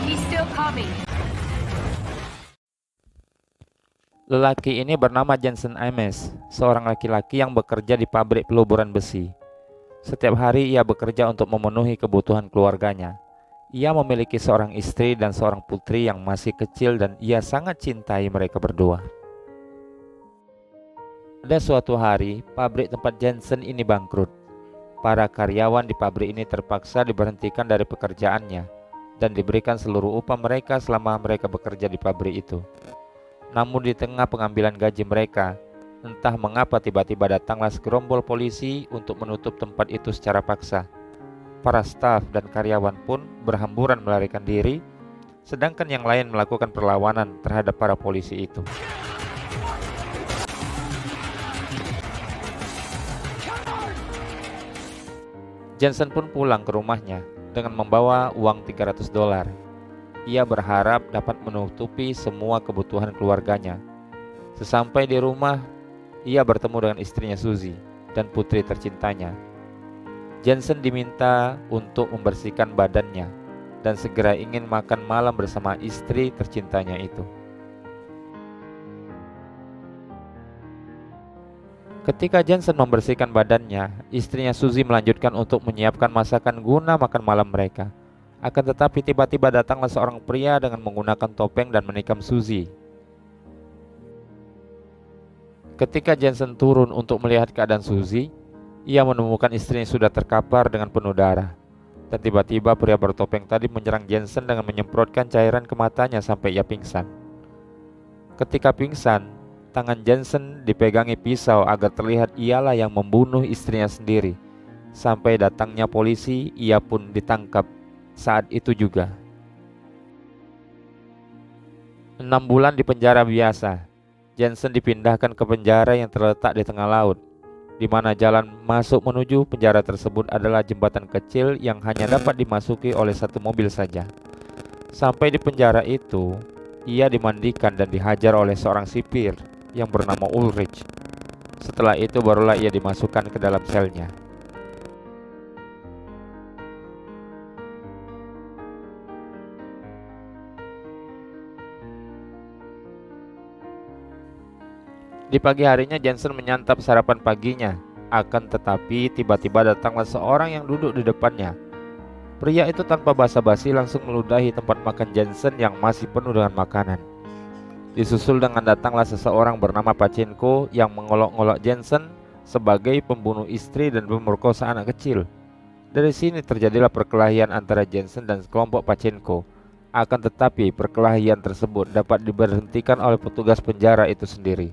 He's still coming. Lelaki ini bernama Jensen Ames, seorang laki-laki yang bekerja di pabrik peluburan besi. Setiap hari ia bekerja untuk memenuhi kebutuhan keluarganya. Ia memiliki seorang istri dan seorang putri yang masih kecil dan ia sangat cintai mereka berdua. Pada suatu hari, pabrik tempat Jensen ini bangkrut. Para karyawan di pabrik ini terpaksa diberhentikan dari pekerjaannya dan diberikan seluruh upah mereka selama mereka bekerja di pabrik itu. Namun di tengah pengambilan gaji mereka, entah mengapa tiba-tiba datanglah segerombol polisi untuk menutup tempat itu secara paksa. Para staf dan karyawan pun berhamburan melarikan diri, sedangkan yang lain melakukan perlawanan terhadap para polisi itu. Jensen pun pulang ke rumahnya dengan membawa uang $300. Ia berharap dapat menutupi semua kebutuhan keluarganya. Sesampai di rumah, ia bertemu dengan istrinya Suzy dan putri tercintanya. Jensen diminta untuk membersihkan badannya dan segera ingin makan malam bersama istri tercintanya itu. Ketika Jensen membersihkan badannya, istrinya Suzy melanjutkan untuk menyiapkan masakan guna makan malam mereka. Akan tetapi tiba-tiba datanglah seorang pria dengan menggunakan topeng dan menikam Suzy. Ketika Jensen turun untuk melihat keadaan Suzy, ia menemukan istrinya sudah terkapar dengan penuh darah. Dan tiba-tiba pria bertopeng tadi menyerang Jensen dengan menyemprotkan cairan ke matanya sampai ia pingsan. Ketika pingsan, tangan Jensen dipegangi pisau agar terlihat ialah yang membunuh istrinya sendiri. Sampai datangnya polisi, ia pun ditangkap saat itu juga. 6 bulan di penjara biasa, Jensen dipindahkan ke penjara yang terletak di tengah laut, di mana jalan masuk menuju penjara tersebut adalah jembatan kecil yang hanya dapat dimasuki oleh satu mobil saja. Sampai di penjara itu, ia dimandikan dan dihajar oleh seorang sipir yang bernama Ulrich. Setelah itu barulah ia dimasukkan ke dalam selnya. Di pagi harinya Jensen menyantap sarapan paginya. Akan tetapi tiba-tiba datanglah seorang yang duduk di depannya. Pria itu tanpa basa-basi langsung meludahi tempat makan Jensen yang masih penuh dengan makanan. Disusul dengan datanglah seseorang bernama Pachenko yang mengolok-olok Jensen sebagai pembunuh istri dan pemerkosa anak kecil. Dari sini terjadilah perkelahian antara Jensen dan kelompok Pachenko. Akan tetapi perkelahian tersebut dapat diberhentikan oleh petugas penjara itu sendiri.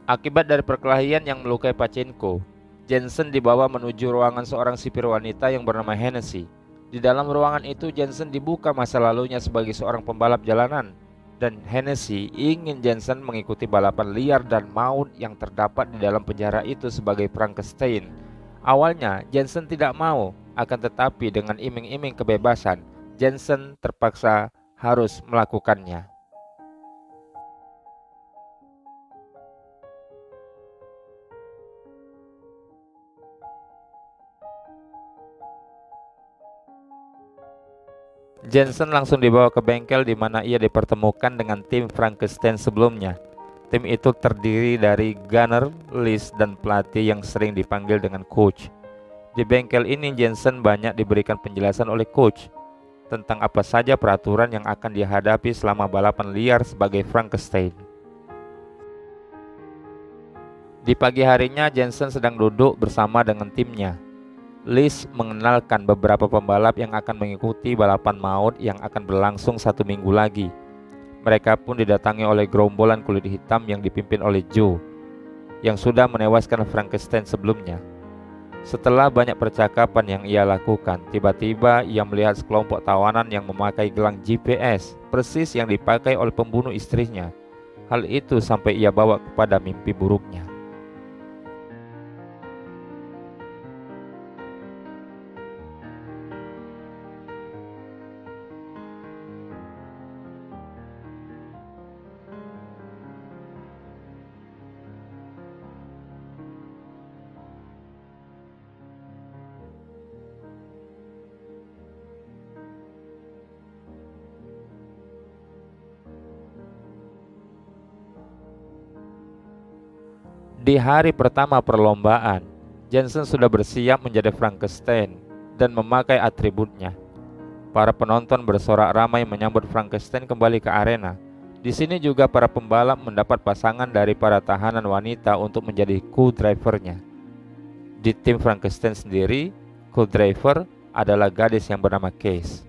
Akibat dari perkelahian yang melukai Pachenko, Jensen dibawa menuju ruangan seorang sipir wanita yang bernama Hennessy. Di dalam ruangan itu Jensen dibuka masa lalunya sebagai seorang pembalap jalanan, dan Hennessy ingin Jensen mengikuti balapan liar dan maut yang terdapat di dalam penjara itu sebagai Frankenstein. Awalnya Jensen tidak mau, akan tetapi dengan iming-iming kebebasan, Jensen terpaksa harus melakukannya. Jensen langsung dibawa ke bengkel di mana ia dipertemukan dengan tim Frankenstein sebelumnya. Tim itu terdiri dari gunner, list, dan pelatih yang sering dipanggil dengan coach. Di bengkel ini Jensen banyak diberikan penjelasan oleh coach tentang apa saja peraturan yang akan dihadapi selama balapan liar sebagai Frankenstein. Di pagi harinya Jensen sedang duduk bersama dengan timnya. Liz mengenalkan beberapa pembalap yang akan mengikuti balapan maut yang akan berlangsung 1 minggu lagi. Mereka pun didatangi oleh gerombolan kulit hitam yang dipimpin oleh Joe, yang sudah menewaskan Frankenstein sebelumnya. Setelah banyak percakapan yang ia lakukan, tiba-tiba ia melihat sekelompok tawanan yang memakai gelang GPS, persis yang dipakai oleh pembunuh istrinya. Hal itu sampai ia bawa kepada mimpi buruknya. Di hari pertama perlombaan, Jensen sudah bersiap menjadi Frankenstein dan memakai atributnya. Para penonton bersorak ramai menyambut Frankenstein kembali ke arena. Di sini juga para pembalap mendapat pasangan dari para tahanan wanita untuk menjadi co-drivernya. Di tim Frankenstein sendiri, co-driver adalah gadis yang bernama Case.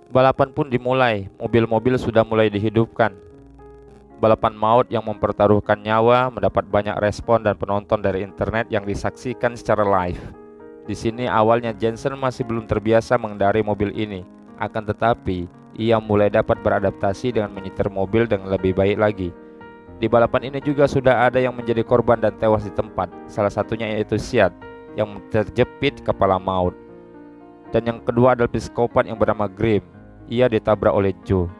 Balapan pun dimulai, mobil-mobil sudah mulai dihidupkan. Balapan maut yang mempertaruhkan nyawa mendapat banyak respon dan penonton dari internet yang disaksikan secara live. Di sini awalnya Jensen masih belum terbiasa mengendarai mobil ini, akan tetapi ia mulai dapat beradaptasi dengan menyetir mobil dengan lebih baik lagi. Di balapan ini juga sudah ada yang menjadi korban dan tewas di tempat, salah satunya yaitu Siad yang terjepit kepala maut. Dan yang kedua adalah psikopat yang bernama Grim, ia ditabrak oleh Joe.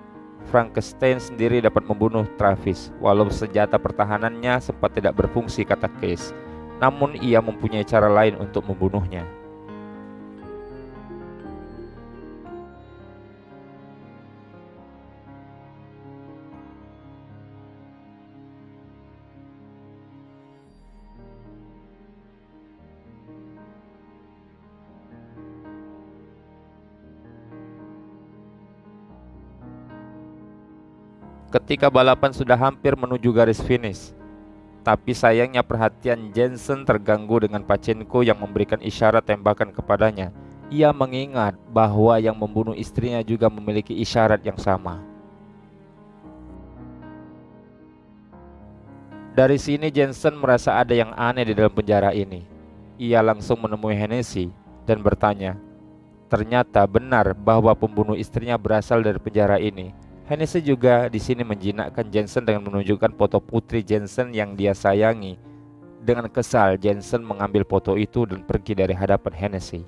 Frankenstein sendiri dapat membunuh Travis, walau senjata pertahanannya sempat tidak berfungsi, kata Case. Namun ia mempunyai cara lain untuk membunuhnya. Ketika balapan sudah hampir menuju garis finish, tapi sayangnya perhatian Jensen terganggu dengan Pachenko yang memberikan isyarat tembakan kepadanya. Ia mengingat bahwa yang membunuh istrinya juga memiliki isyarat yang sama. Dari sini Jensen merasa ada yang aneh di dalam penjara ini. Ia langsung menemui Hennessy dan bertanya, ternyata benar bahwa pembunuh istrinya berasal dari penjara ini. Hennessy juga di sini menjinakkan Jensen dengan menunjukkan foto putri Jensen yang dia sayangi. Dengan kesal, Jensen mengambil foto itu dan pergi dari hadapan Hennessy.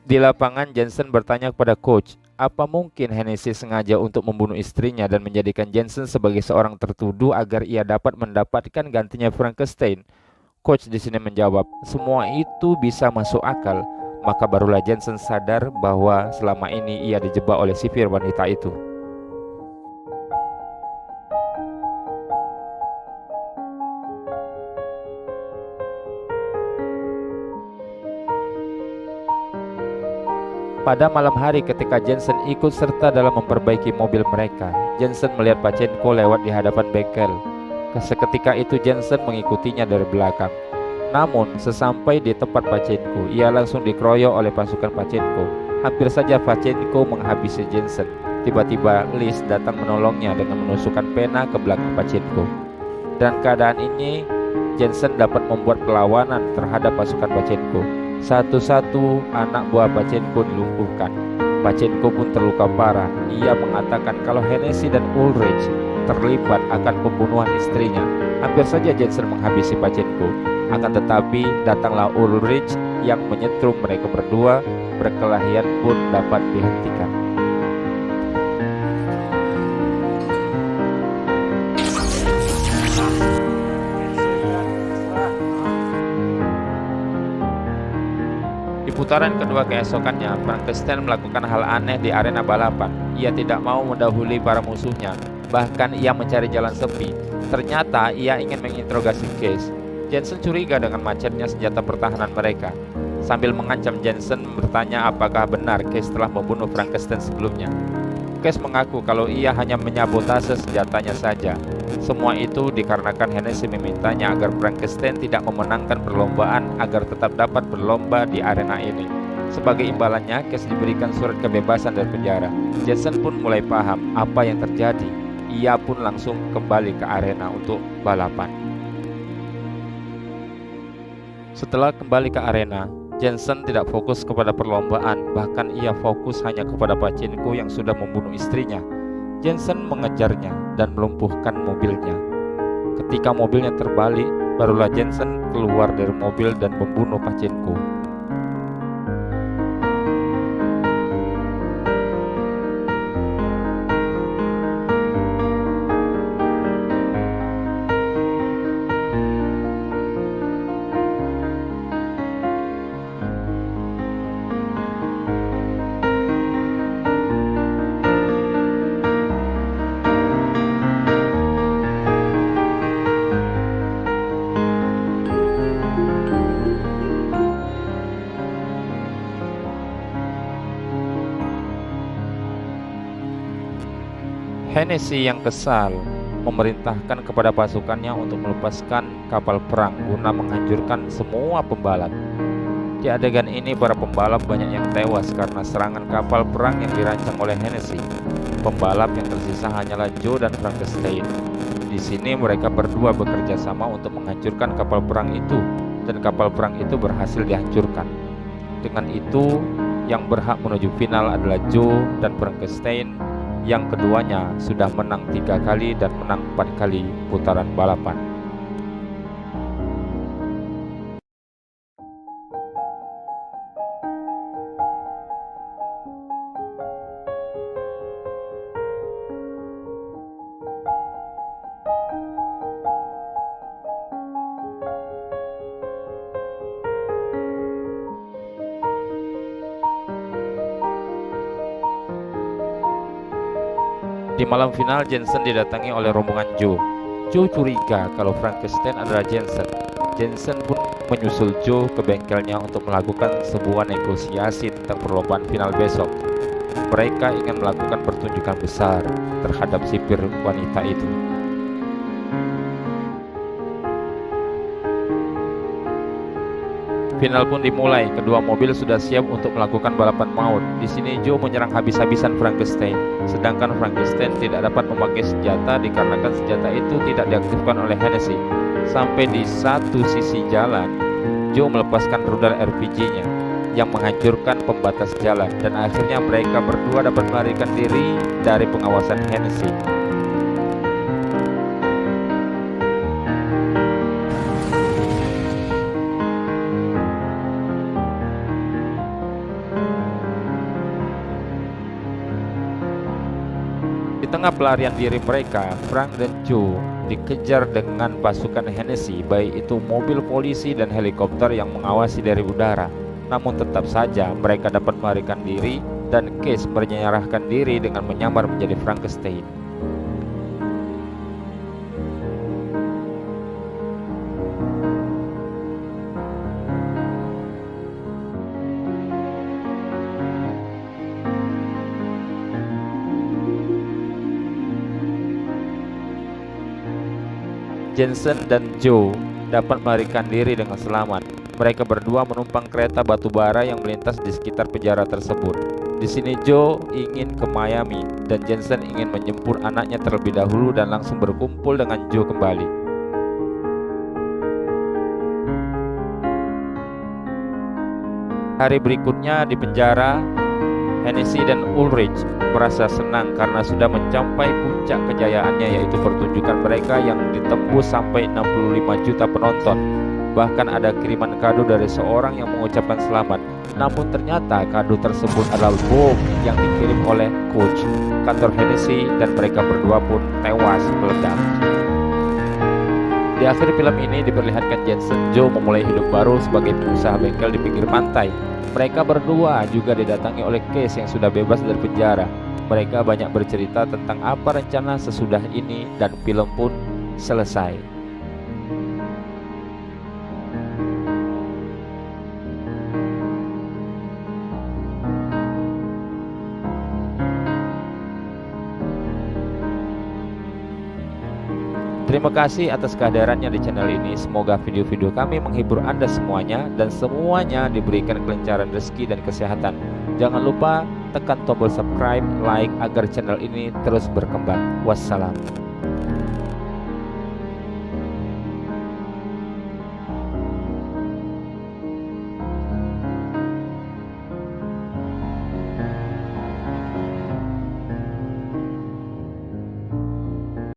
Di lapangan, Jensen bertanya kepada coach, apa mungkin Hennessy sengaja untuk membunuh istrinya dan menjadikan Jensen sebagai seorang tertuduh agar ia dapat mendapatkan gantinya Frankenstein? Coach di sini menjawab, semua itu bisa masuk akal. Maka barulah Jensen sadar bahwa selama ini ia dijebak oleh sipir wanita itu. Pada malam hari ketika Jensen ikut serta dalam memperbaiki mobil mereka, Jensen melihat Pachenko lewat di hadapan bengkel. Seketika itu Jensen mengikutinya dari belakang. Namun sesampai di tempat Pachenko, ia langsung dikeroyok oleh pasukan Pachenko. Hampir saja Pachenko menghabisi Jensen. Tiba-tiba Liz datang menolongnya dengan menusukkan pena ke belakang Pachenko. Dan keadaan ini Jensen dapat membuat perlawanan terhadap pasukan Pachenko. Satu-satu anak buah Pachenko dilumpuhkan. Pachenko pun terluka parah. Ia mengatakan kalau Hennessy dan Ulrich terlibat akan pembunuhan istrinya. Hampir saja Jensen menghabisi Pachenko. Akan tetapi datanglah Ulrich yang menyetrum mereka berdua. Perkelahian pun dapat dihentikan. Di putaran kedua keesokannya, Frankenstein melakukan hal aneh di arena balapan. Ia tidak mau mendahului para musuhnya. Bahkan ia mencari jalan sepi. Ternyata ia ingin menginterogasi Case. Jensen curiga dengan macetnya senjata pertahanan mereka. Sambil mengancam, Jensen bertanya apakah benar Case telah membunuh Frankenstein sebelumnya. Case mengaku kalau ia hanya menyabotase senjatanya saja. Semua itu dikarenakan Hennessy memintanya agar Frankenstein tidak memenangkan perlombaan agar tetap dapat berlomba di arena ini. Sebagai imbalannya, Case diberikan surat kebebasan dari penjara. Jensen pun mulai paham apa yang terjadi. Ia pun langsung kembali ke arena untuk balapan. Setelah kembali ke arena, Jensen tidak fokus kepada perlombaan, bahkan ia fokus hanya kepada Pachenko yang sudah membunuh istrinya. Jensen mengejarnya dan melumpuhkan mobilnya. Ketika mobilnya terbalik, barulah Jensen keluar dari mobil dan membunuh Pachenko. Hennessy yang kesal memerintahkan kepada pasukannya untuk melepaskan kapal perang guna menghancurkan semua pembalap. Di adegan ini para pembalap banyak yang tewas karena serangan kapal perang yang dirancang oleh Hennessy. Pembalap yang tersisa hanyalah Joe dan Frankenstein. Di sini mereka berdua bekerja sama untuk menghancurkan kapal perang itu, dan kapal perang itu berhasil dihancurkan. Dengan itu, yang berhak menuju final adalah Joe dan Frankenstein, yang keduanya sudah menang 3 kali dan menang 4 kali putaran balapan. Di malam final, Jensen didatangi oleh rombongan Joe. Joe curiga kalau Frankenstein adalah Jensen. Jensen pun menyusul Joe ke bengkelnya untuk melakukan sebuah negosiasi tentang perlombaan final besok. Mereka ingin melakukan pertunjukan besar terhadap sipir wanita itu. Final pun dimulai, kedua mobil sudah siap untuk melakukan balapan maut. Di sini Joe menyerang habis-habisan Frankenstein, sedangkan Frankenstein tidak dapat memakai senjata dikarenakan senjata itu tidak diaktifkan oleh Hennessy. Sampai di satu sisi jalan, Joe melepaskan rudal RPG-nya yang menghancurkan pembatas jalan, dan akhirnya mereka berdua dapat melarikan diri dari pengawasan Hennessy. Di tengah pelarian diri mereka, Frank dan Joe dikejar dengan pasukan Hennessy, baik itu mobil polisi dan helikopter yang mengawasi dari udara. Namun tetap saja mereka dapat melarikan diri, dan Case menyerahkan diri dengan menyamar menjadi Frankenstein. Jensen dan Joe dapat melarikan diri dengan selamat. Mereka berdua menumpang kereta batu bara yang melintas di sekitar penjara tersebut. Di sini Joe ingin ke Miami dan Jensen ingin menjemput anaknya terlebih dahulu dan langsung berkumpul dengan Joe kembali. Hari berikutnya di penjara, Hennessy dan Ulrich merasa senang karena sudah mencapai puncak kejayaannya, yaitu pertunjukan mereka yang ditembus sampai 65 juta penonton. Bahkan ada kiriman kado dari seorang yang mengucapkan selamat. Namun ternyata kado tersebut adalah bom yang dikirim oleh coach kantor Hennessy, dan mereka berdua pun tewas meledak. Di akhir film ini diperlihatkan Jensen Joe memulai hidup baru sebagai pengusaha bengkel di pinggir pantai. Mereka berdua juga didatangi oleh Case yang sudah bebas dari penjara. Mereka banyak bercerita tentang apa rencana sesudah ini, dan film pun selesai. Terima kasih atas kehadirannya di channel ini. Semoga video-video kami menghibur Anda semuanya, dan semuanya diberikan kelancaran rezeki dan kesehatan. Jangan lupa tekan tombol subscribe, like agar channel ini terus berkembang. Wassalam.